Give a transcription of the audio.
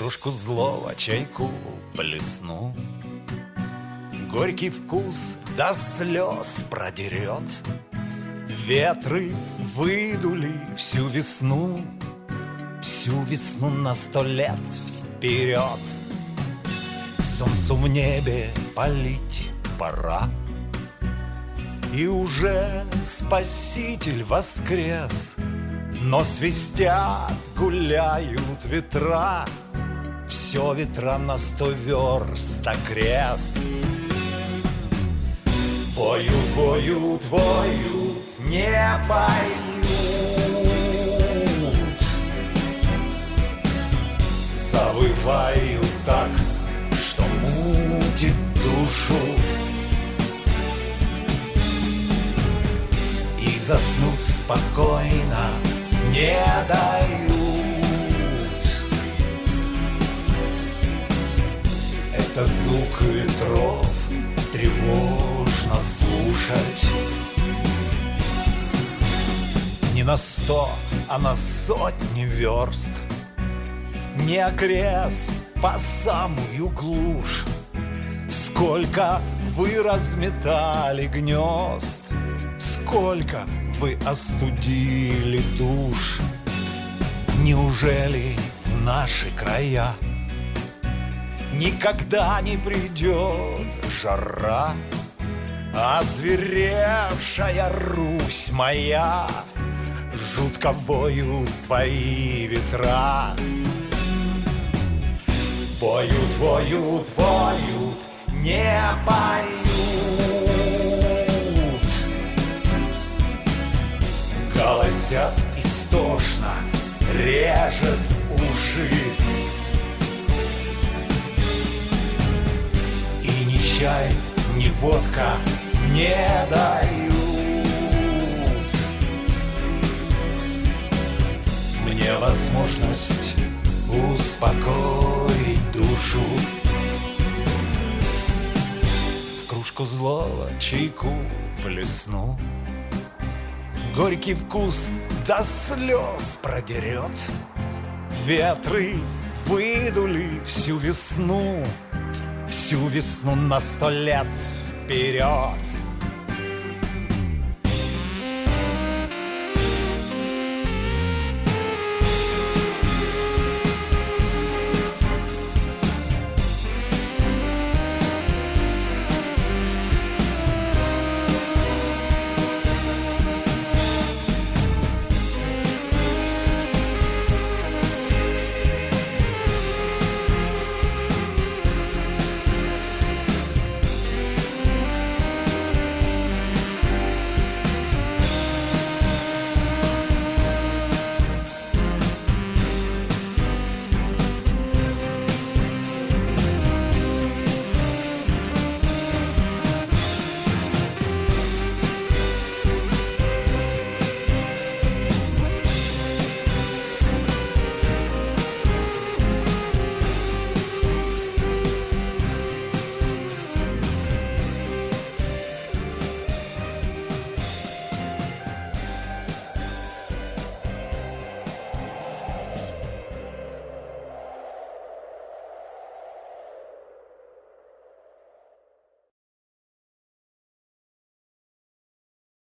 кружку злого чайку плесну. Горький вкус до слез продерет. Ветры выдули всю весну на 100 лет вперед. Солнцу в небе палить пора, и уже Спаситель воскрес. Но свистят, гуляют ветра, все ветра на 100 верст окрест. Воют, воют, воют, не поют, завывают так, что мутит душу. И заснуть спокойно не дают. Этот звук ветров тревожно слушать. Не на 100, а на сотни верст, не окрест по самую глушь. Сколько вы разметали гнезд, сколько вы остудили душ. Неужели в наши края никогда не придет жара? Озверевшая Русь моя, жутко воют твои ветра. Воют, воют, воют, не поют, голосят истошно, режет уши. И ни чай, ни водка не дают мне возможность успокоить душу. В кружку злого чайку плесну. Горький вкус до слез продерет. Ветры выдули всю весну на 100 лет вперед.